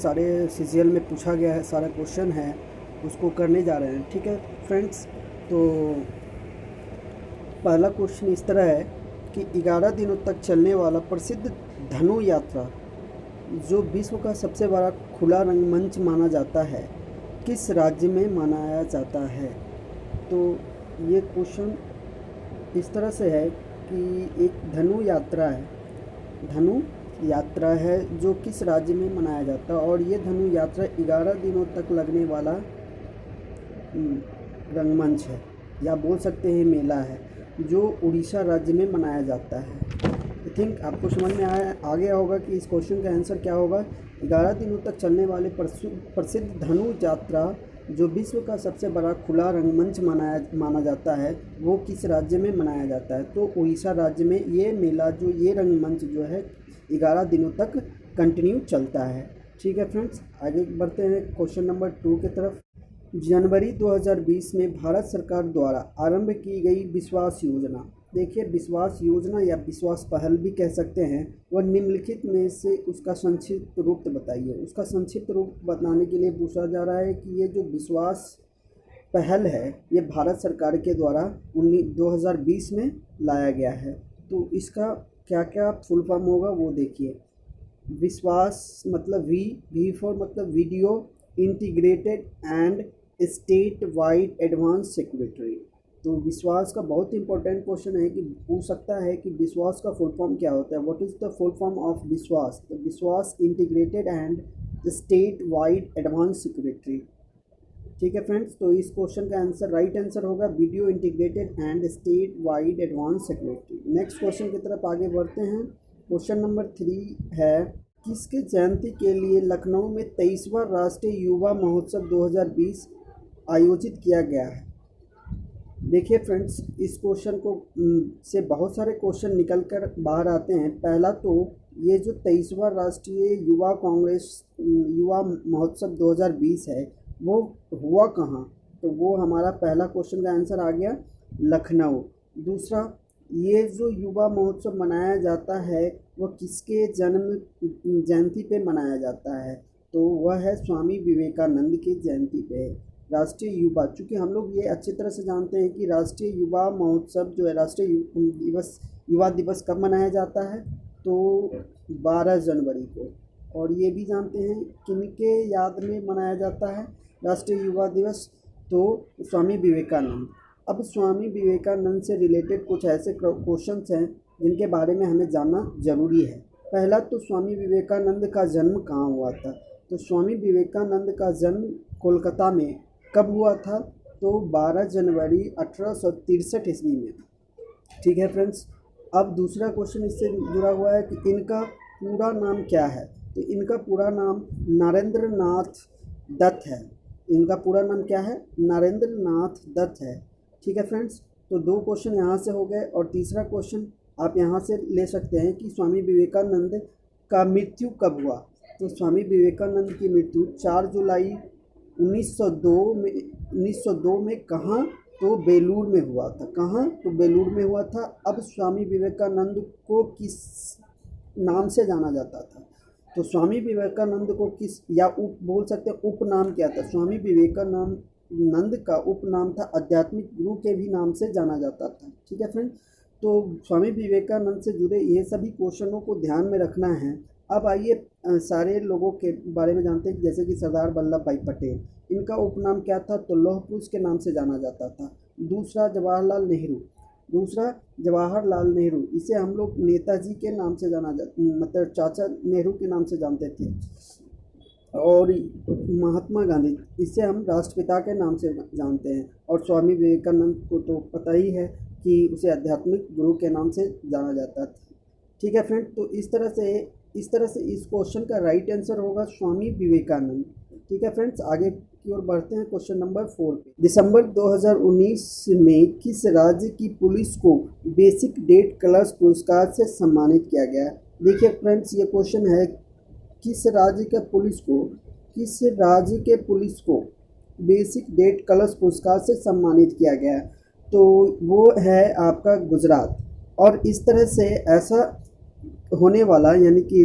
सारे सीजीएल में पूछा गया है, सारा क्वेश्चन है उसको करने जा रहे हैं। ठीक है फ्रेंड्स, तो पहला क्वेश्चन इस तरह है कि 11 दिनों तक चलने वाला प्रसिद्ध धनु यात्रा जो विश्व का सबसे बड़ा खुला रंगमंच माना जाता है, किस राज्य में मनाया जाता है। तो ये क्वेश्चन इस तरह से है कि एक धनु यात्रा है जो किस राज्य में मनाया जाता है, और ये धनु यात्रा 11 दिनों तक लगने वाला रंगमंच है, या बोल सकते हैं मेला है, जो उड़ीसा राज्य में मनाया जाता है। आई थिंक आपको समझ में आ गया होगा कि इस क्वेश्चन का आंसर क्या होगा। 11 दिनों तक चलने वाले प्रसिद्ध धनु यात्रा जो विश्व का सबसे बड़ा खुला रंगमंच माना जाता है, वो किस राज्य में मनाया जाता है। तो उड़ीसा राज्य में ये मेला, जो ये रंगमंच जो है 11 दिनों तक कंटिन्यू चलता है। ठीक है फ्रेंड्स, आगे बढ़ते हैं क्वेश्चन नंबर 2 की तरफ। जनवरी 2020 में भारत सरकार द्वारा आरंभ की गई विश्वास योजना, देखिए विश्वास योजना या विश्वास पहल भी कह सकते हैं, वह निम्नलिखित में से उसका संक्षिप्त रूप बताइए। उसका संक्षिप्त रूप बताने के लिए पूछा जा रहा है कि ये जो विश्वास पहल है ये भारत सरकार के द्वारा 2020 में लाया गया है। तो इसका क्या क्या फुल फॉर्म होगा वो देखिए। विश्वास मतलब वी फॉर मतलब video integrated and state wide advance security. तो विश्वास का बहुत इंपॉर्टेंट क्वेश्चन है कि पूछ सकता है कि विश्वास का फुल फॉर्म क्या होता है। What is the full form of विश्वास। तो विश्वास integrated and state wide advance security. ठीक है फ्रेंड्स, तो इस क्वेश्चन का आंसर राइट आंसर होगा video integrated and state wide advance security. Next question की तरफ आगे बढ़ते हैं। क्वेश्चन नंबर 3 है, किसके जयंती के लिए लखनऊ में 23वां राष्ट्रीय युवा महोत्सव 2020 आयोजित किया गया है। देखिए फ्रेंड्स, इस क्वेश्चन को से बहुत सारे क्वेश्चन निकल कर बाहर आते हैं। पहला तो ये जो 23वां राष्ट्रीय युवा महोत्सव 2020 है वो हुआ कहाँ, तो वो हमारा पहला क्वेश्चन का आंसर आ गया लखनऊ। दूसरा, ये जो युवा महोत्सव मनाया जाता है वह किसके जन्म जयंती पे मनाया जाता है, तो वह है स्वामी विवेकानंद की जयंती पे। राष्ट्रीय युवा, चूँकि हम लोग ये अच्छी तरह से जानते हैं कि राष्ट्रीय युवा महोत्सव जो है राष्ट्रीय युवा दिवस कब मनाया जाता है, तो 12 जनवरी को। और ये भी जानते हैं किनके याद में मनाया जाता है राष्ट्रीय युवा दिवस, तो स्वामी विवेकानंद। अब स्वामी विवेकानंद से रिलेटेड कुछ ऐसे क्वेश्चंस हैं जिनके बारे में हमें जानना ज़रूरी है। पहला तो स्वामी विवेकानंद का जन्म कहाँ हुआ था, तो स्वामी विवेकानंद का जन्म कोलकाता में कब हुआ था, तो 12 जनवरी 1863 ईस्वी में। ठीक है फ्रेंड्स, अब दूसरा क्वेश्चन इससे जुड़ा हुआ है कि इनका पूरा नाम क्या है, तो इनका पूरा नाम नरेंद्र नाथ दत्त है। इनका पूरा नाम क्या है, नरेंद्र नाथ दत्त है। ठीक है फ्रेंड्स, तो 2 क्वेश्चन यहाँ से हो गए। और तीसरा क्वेश्चन आप यहाँ से ले सकते हैं कि स्वामी विवेकानंद का मृत्यु कब हुआ, तो स्वामी विवेकानंद की मृत्यु 4 जुलाई 1902 में कहाँ, तो बेलूर में हुआ था। कहाँ, तो बेलूर में हुआ था। अब स्वामी विवेकानंद को किस नाम से जाना जाता था, तो स्वामी विवेकानंद को किस या बोल सकते हैं उपनाम क्या था। स्वामी विवेकानंद का उपनाम था आध्यात्मिक गुरु के भी नाम से जाना जाता था। ठीक है फ्रेंड, तो स्वामी विवेकानंद से जुड़े ये सभी क्वेश्चनों को ध्यान में रखना है। अब आइए सारे लोगों के बारे में जानते हैं, जैसे कि सरदार वल्लभ भाई पटेल, इनका उपनाम क्या था, तो लौह पुरुष के नाम से जाना जाता था। दूसरा जवाहरलाल नेहरू, इसे हम लोग नेताजी के नाम से जाना जाता, मतलब चाचा नेहरू के नाम से जानते थे। और महात्मा गांधी, इसे हम राष्ट्रपिता के नाम से जानते हैं। और स्वामी विवेकानंद को तो पता ही है कि उसे आध्यात्मिक गुरु के नाम से जाना जाता था। ठीक है फ्रेंड, तो इस तरह से इस क्वेश्चन का राइट आंसर होगा स्वामी विवेकानंद। ठीक है फ्रेंड्स, आगे की ओर बढ़ते हैं क्वेश्चन नंबर 4 पे। दिसंबर 2019 में किस राज्य की पुलिस को बेसिक डेट कलर्स पुरस्कार से सम्मानित किया गया। देखिए फ्रेंड्स, ये क्वेश्चन है किस राज्य के पुलिस को बेसिक डेट कलर्स पुरस्कार से सम्मानित किया गया, तो वो है आपका गुजरात। और इस तरह से ऐसा होने वाला, यानी कि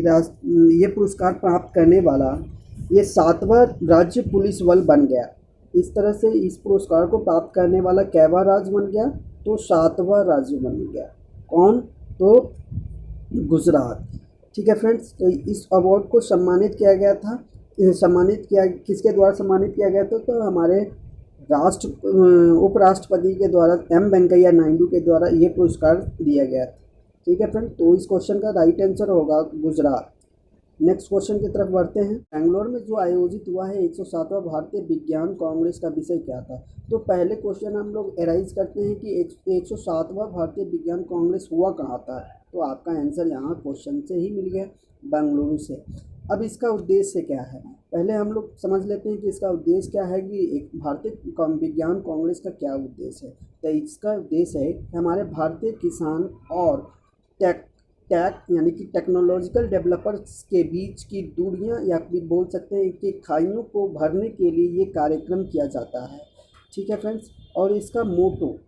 ये पुरस्कार प्राप्त करने वाला ये 7वां राज्य पुलिस बल बन गया। इस तरह से इस पुरस्कार को प्राप्त करने वाला कैवा राज्य बन गया, तो 7वां राज्य बन गया। कौन? तो गुजरात। ठीक है फ्रेंड्स, तो इस अवार्ड को सम्मानित किया गया था, सम्मानित किया किसके द्वारा सम्मानित किया गया था? तो हमारे उपराष्ट्रपति के द्वारा एम वेंकैया नायडू के द्वारा ये पुरस्कार दिया गया था। ठीक है फ्रेंड, तो इस क्वेश्चन का राइट आंसर होगा गुजरात। नेक्स्ट क्वेश्चन की तरफ बढ़ते हैं। बेंगलोर में जो आयोजित हुआ है 107वां भारतीय विज्ञान कांग्रेस का विषय क्या था? तो पहले क्वेश्चन हम लोग एराइज करते हैं कि 107वां भारतीय विज्ञान कांग्रेस हुआ कहाँ था, तो आपका आंसर यहाँ क्वेश्चन से ही मिल गया, बेंगलुरु से। अब इसका उद्देश्य क्या है, पहले हम लोग समझ लेते हैं कि इसका उद्देश्य क्या है, कि एक भारतीय विज्ञान कांग्रेस का क्या उद्देश्य है। तो इसका उद्देश्य है कि हमारे भारतीय किसान और टेक यानी कि टेक्नोलॉजिकल डेवलपर्स के बीच की दूरियां या फिर बोल सकते हैं कि खाइयों को भरने के लिए ये कार्यक्रम किया जाता है। ठीक है फ्रेंड्स, और इसका मोटो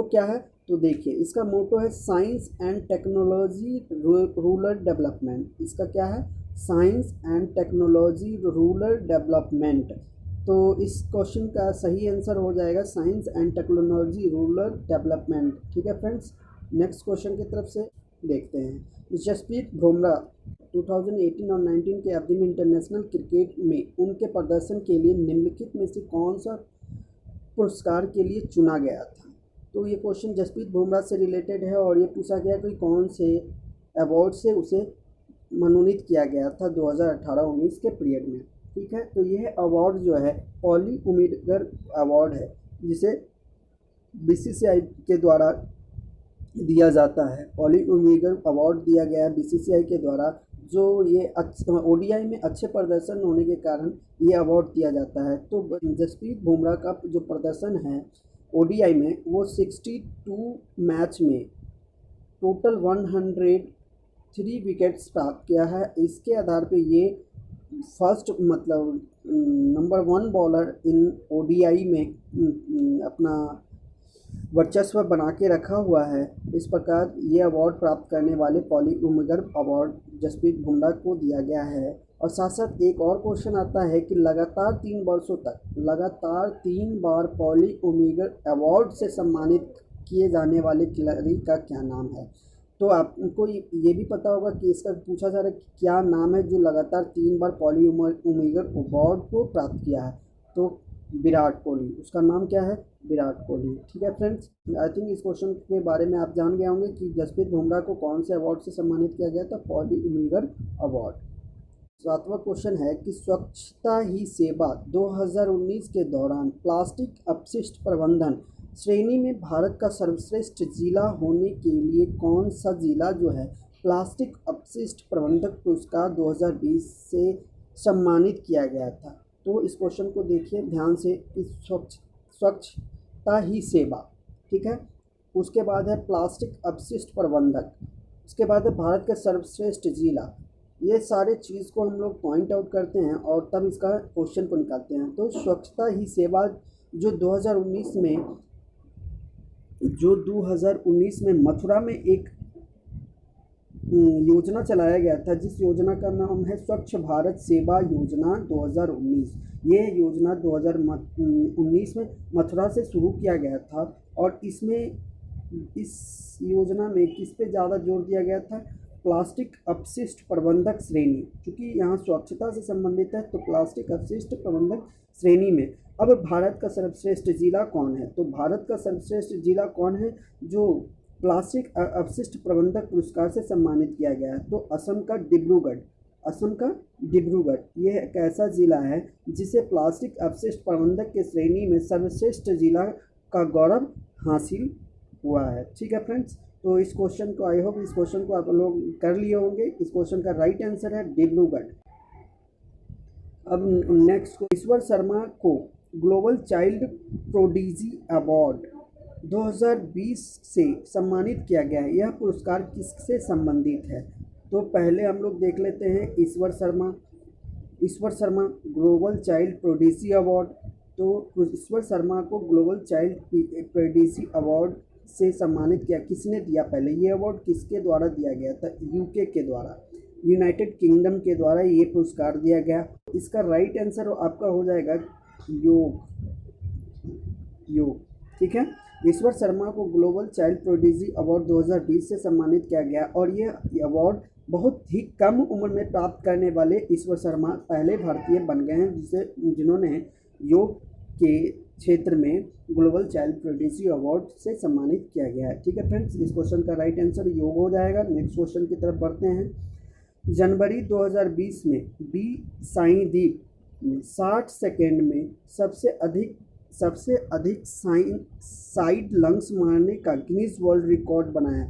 क्या है? तो देखिए, इसका मोटो है science and technology rural development. इसका क्या है? Science and technology rural development. तो इस क्वेश्चन का सही आंसर हो जाएगा science and technology rural development. ठीक है फ्रेंड्स, नेक्स्ट क्वेश्चन की तरफ से देखते हैं। जसप्रीत बुमराह 2018 और 19 के अवधि में इंटरनेशनल क्रिकेट में उनके प्रदर्शन के लिए निम्नलिखित में से कौन सा पुरस्कार के लिए चुना गया था? तो ये क्वेश्चन जसप्रीत बुमराह से रिलेटेड है और ये पूछा गया कि कौन से अवार्ड से उसे मनोनीत किया गया था 2018-19 के पीरियड में। ठीक है, तो यह अवार्ड जो है पॉली उम्मीदगर अवार्ड है, जिसे बीसीसीआई के द्वारा दिया जाता है। पॉली उम्मीदगर अवार्ड दिया गया है बीसीसीआई के द्वारा, जो ये ओडीआई में अच्छे प्रदर्शन होने के कारण ये अवार्ड दिया जाता है। तो जसप्रीत बुमराह का जो प्रदर्शन है ओडीआई में, वो 62 मैच में टोटल 103 विकेट्स प्राप्त किया है। इसके आधार पे ये फर्स्ट मतलब नंबर 1 बॉलर इन ओडीआई में अपना वर्चस्व बना के रखा हुआ है। इस प्रकार ये अवार्ड प्राप्त करने वाले पॉली उम्मीदगर अवार्ड जसप्रीत बुमराह को दिया गया है। और साथ साथ एक और क्वेश्चन आता है कि लगातार 3 वर्षों तक लगातार 3 बार पॉली उम्मीदगर अवार्ड से सम्मानित किए जाने वाले खिलाड़ी का क्या नाम है? तो आपको ये भी पता होगा कि इसका पूछा जा रहा है कि क्या नाम है जो लगातार 3 बार पॉली उम्मीदगर अवार्ड को प्राप्त किया है? तो विराट कोहली, उसका नाम क्या है? विराट कोहली। ठीक है फ्रेंड्स, आई थिंक इस क्वेश्चन के बारे में आप जान गए होंगे कि जसप्रीत बुमराह को कौन से अवार्ड से सम्मानित किया गया था? पॉली उम्मीदगर अवार्ड। 7वां क्वेश्चन है कि स्वच्छता ही सेवा 2019 के दौरान प्लास्टिक अपशिष्ट प्रबंधन श्रेणी में भारत का सर्वश्रेष्ठ जिला होने के लिए कौन सा जिला जो है प्लास्टिक अपशिष्ट प्रबंधक पुरस्कार 2020 से सम्मानित किया गया था? तो इस क्वेश्चन को देखिए ध्यान से कि स्वच्छता ही सेवा, ठीक है, उसके बाद है प्लास्टिक अपशिष्ट प्रबंधक, उसके बाद है भारत का सर्वश्रेष्ठ जिला। ये सारे चीज़ को हम लोग पॉइंट आउट करते हैं और तब इसका क्वेश्चन को निकालते हैं। तो स्वच्छता ही सेवा जो 2019 में मथुरा में एक योजना चलाया गया था, जिस योजना का नाम है स्वच्छ भारत सेवा योजना 2019। ये योजना 2019 में मथुरा से शुरू किया गया था और इस योजना में किस पे ज़्यादा जोर दिया गया था? प्लास्टिक अपशिष्ट प्रबंधक श्रेणी, क्योंकि यहाँ स्वच्छता से संबंधित है तो प्लास्टिक अपशिष्ट प्रबंधक श्रेणी में। अब भारत का सर्वश्रेष्ठ जिला कौन है? तो भारत का सर्वश्रेष्ठ जिला कौन है जो प्लास्टिक अपशिष्ट प्रबंधक पुरस्कार से सम्मानित किया गया है? तो असम का डिब्रूगढ़ ये एक ऐसा जिला है जिसे प्लास्टिक अपशिष्ट प्रबंधक के श्रेणी में सर्वश्रेष्ठ जिला का गौरव हासिल हुआ है। ठीक है फ्रेंड्स, तो इस क्वेश्चन को आई होप इस क्वेश्चन को आप लोग कर लिए होंगे। इस क्वेश्चन का राइट आंसर है डिब्रूगढ़। अब नेक्स्ट, ईश्वर शर्मा को ग्लोबल चाइल्ड प्रोडिजी अवार्ड 2020 से सम्मानित किया गया है। यह पुरस्कार किससे संबंधित है? तो पहले हम लोग देख लेते हैं Ishwar Sharma global child prodigy award. तो ईश्वर शर्मा को ग्लोबल चाइल्ड प्रोडिजी अवार्ड से सम्मानित किया, किसने दिया? पहले ये अवार्ड किसके द्वारा दिया गया था? यूके के द्वारा। यूनाइटेड किंगडम के द्वारा ये पुरस्कार दिया गया। इसका राइट आंसर आपका हो जाएगा योग। योग, ठीक है। ईश्वर शर्मा को ग्लोबल चाइल्ड प्रोडिजी अवार्ड 2020 से सम्मानित किया गया और ये अवार्ड बहुत ही कम उम्र में प्राप्त करने वाले ईश्वर शर्मा पहले भारतीय बन गए हैं जिन्होंने योग के क्षेत्र में ग्लोबल चाइल्ड प्रोडिजी अवार्ड से सम्मानित किया गया है। ठीक है फ्रेंड्स, इस क्वेश्चन का राइट आंसर योग हो जाएगा। नेक्स्ट क्वेश्चन की तरफ बढ़ते हैं। जनवरी 2020 में बी साईदीप ने 60 सेकेंड में सबसे अधिक साइड लंग्स मारने का गिनीज वर्ल्ड रिकॉर्ड बनाया।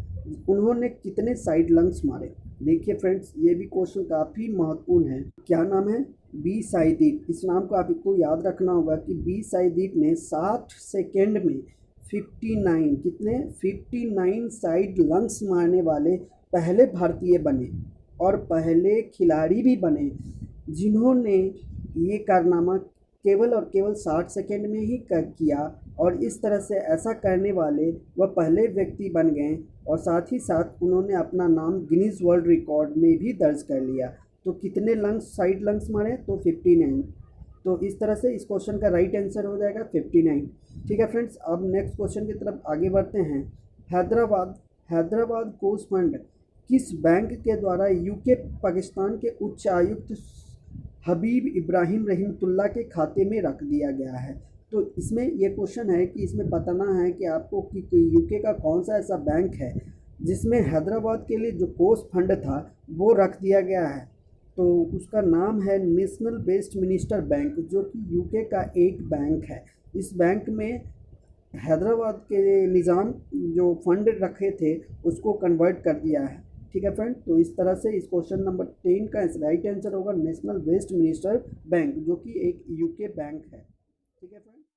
उन्होंने कितने साइड लंग्स मारे? देखिए फ्रेंड्स, ये भी क्वेश्चन काफ़ी महत्वपूर्ण है। क्या नाम है? बी साईदीप। इस नाम को आपको याद रखना होगा कि बी साईदीप ने 60 सेकेंड में 59 साइड लंग्स मारने वाले पहले भारतीय बने और पहले खिलाड़ी भी बने जिन्होंने ये कारनामा केवल और केवल 60 सेकेंड में ही किया। और इस तरह से ऐसा करने वाले वह पहले व्यक्ति बन गए और साथ ही साथ उन्होंने अपना नाम गिनीज वर्ल्ड रिकॉर्ड में भी दर्ज कर लिया। तो कितने लंग्स, साइड लंग्स मारे? तो 59। तो इस तरह से इस क्वेश्चन का राइट आंसर हो जाएगा 59। ठीक है फ्रेंड्स, अब नेक्स्ट क्वेश्चन की तरफ आगे बढ़ते हैं। हैदराबाद कोस्ट फंड किस बैंक के द्वारा यूके पाकिस्तान के उच्चायुक्त हबीब इब्राहिम रहीमतुल्लाह के खाते में रख दिया गया है? तो इसमें यह क्वेश्चन है कि इसमें बताना है कि आपको कि यूके का कौन सा ऐसा बैंक है जिसमें हैदराबाद के लिए जो कोस्ट फंड था वो रख दिया गया है। तो उसका नाम है नेशनल वेस्टमिनिस्टर बैंक, जो कि यूके का एक बैंक है। इस बैंक में हैदराबाद के निज़ाम जो फंड रखे थे उसको कन्वर्ट कर दिया है। ठीक है फ्रेंड, तो इस तरह से इस क्वेश्चन नंबर 10 का राइट आंसर होगा नेशनल वेस्टमिनिस्टर बैंक, जो कि एक यूके बैंक है। ठीक है फ्रेंड।